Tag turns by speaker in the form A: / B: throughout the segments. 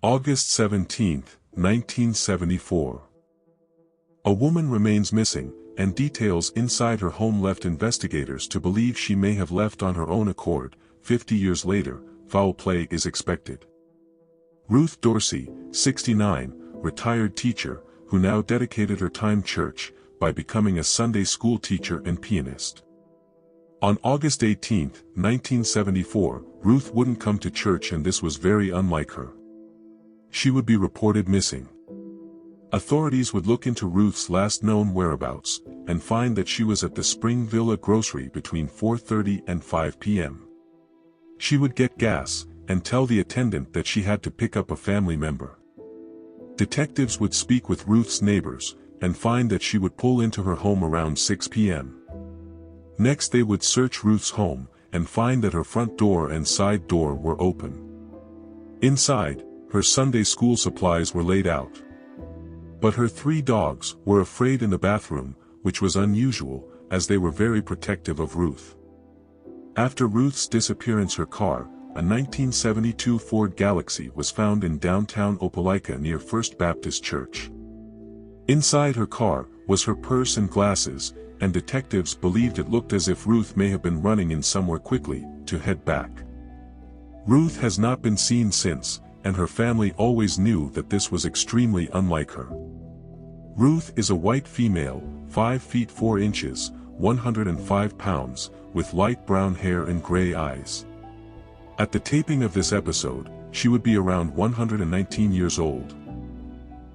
A: August 17, 1974. A woman remains missing, and details inside her home left investigators to believe she may have left on her own accord. 50 years later, foul play is expected. Ruth Dorsey, 69, retired teacher, who now dedicated her time to church by becoming a Sunday school teacher and pianist. On August 18, 1974, Ruth wouldn't come to church, and this was very unlike her. She would be reported missing. Authorities would look into Ruth's last known whereabouts, and find that she was at the Spring Villa grocery between 4:30 and 5 p.m. She would get gas, and tell the attendant that she had to pick up a family member. Detectives would speak with Ruth's neighbors, and find that she would pull into her home around 6 p.m. Next they would search Ruth's home, and find that her front door and side door were open. Inside, her Sunday school supplies were laid out. But her 3 dogs were afraid in the bathroom, which was unusual, as they were very protective of Ruth. After Ruth's disappearance, her car, a 1972 Ford Galaxy, was found in downtown Opelika near First Baptist Church. Inside her car was her purse and glasses, and detectives believed it looked as if Ruth may have been running in somewhere quickly to head back. Ruth has not been seen since, and her family always knew that this was extremely unlike her. Ruth is a white female, 5 feet 4 inches, 105 pounds, with light brown hair and gray eyes. At the taping of this episode, she would be around 119 years old.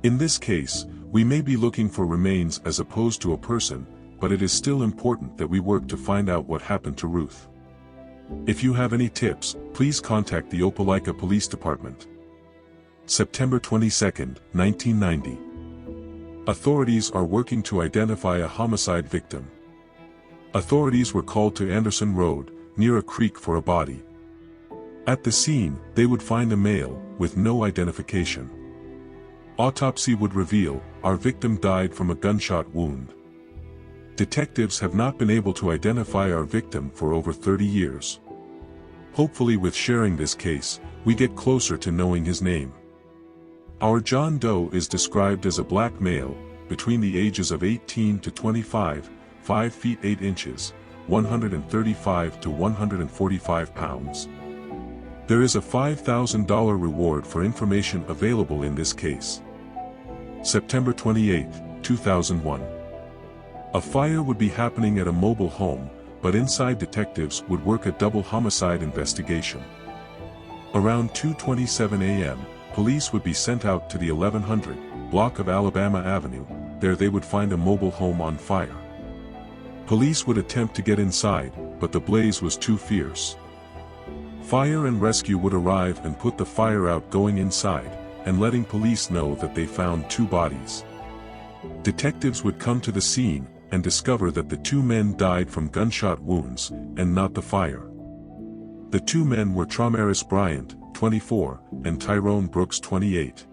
A: In this case, we may be looking for remains as opposed to a person, but it is still important that we work to find out what happened to Ruth. If you have any tips, please contact the Opelika Police Department. September 22, 1990. Authorities are working to identify a homicide victim. Authorities were called to Anderson Road, near a creek, for a body. At the scene, they would find a male, with no identification. Autopsy would reveal, our victim died from a gunshot wound. Detectives have not been able to identify our victim for over 30 years. Hopefully, with sharing this case, we get closer to knowing his name. Our John Doe is described as a black male, between the ages of 18 to 25, 5 feet 8 inches, 135 to 145 pounds. There is a $5,000 reward for information available in this case. September 28, 2001. A fire would be happening at a mobile home, but inside detectives would work a double homicide investigation. Around 2:27 a.m., police would be sent out to the 1100 block of Alabama Avenue. There they would find a mobile home on fire. Police would attempt to get inside, but the blaze was too fierce. Fire and rescue would arrive and put the fire out, going inside, and letting police know that they found 2 bodies. Detectives would come to the scene, and discover that the 2 men died from gunshot wounds, and not the fire. The 2 men were Tramaris Bryant, 24, and Tyrone Brooks, 28.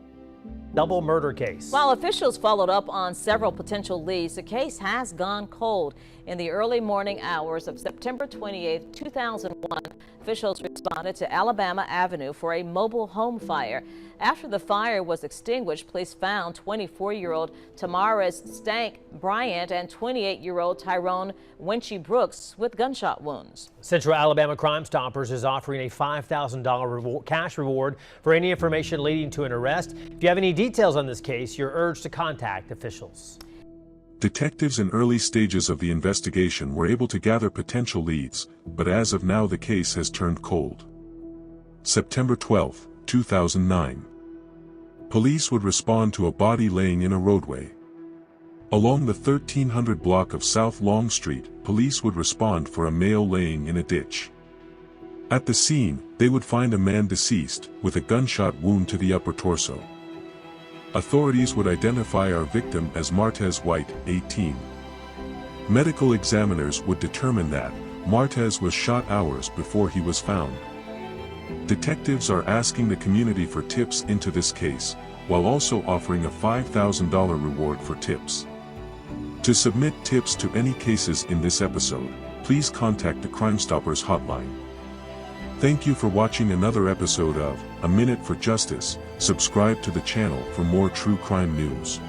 B: Double murder case.
C: While officials followed up on several potential leads, the case has gone cold. In the early morning hours of September 28, 2001, officials responded to Alabama Avenue for a mobile home fire. After the fire was extinguished, police found 24-year-old Tamaris Stank Bryant and 28-year-old Tyrone Winchy Brooks with gunshot wounds.
B: Central Alabama Crime Stoppers is offering a $5,000 cash reward for any information leading to an arrest. If you have any details on this case, you're urged to contact officials.
A: Detectives in early stages of the investigation were able to gather potential leads, but as of now the case has turned cold. September 12, 2009. Police would respond to a body laying in a roadway. Along the 1300 block of South Long Street, police would respond for a male laying in a ditch. At the scene, they would find a man deceased, with a gunshot wound to the upper torso. Authorities would identify our victim as Martez White, 18. Medical examiners would determine that Martez was shot hours before he was found. Detectives are asking the community for tips into this case, while also offering a $5,000 reward for tips. To submit tips to any cases in this episode, please contact the Crime Stoppers hotline. Thank you for watching another episode of A Minute for Justice, Subscribe to the channel for more true crime news.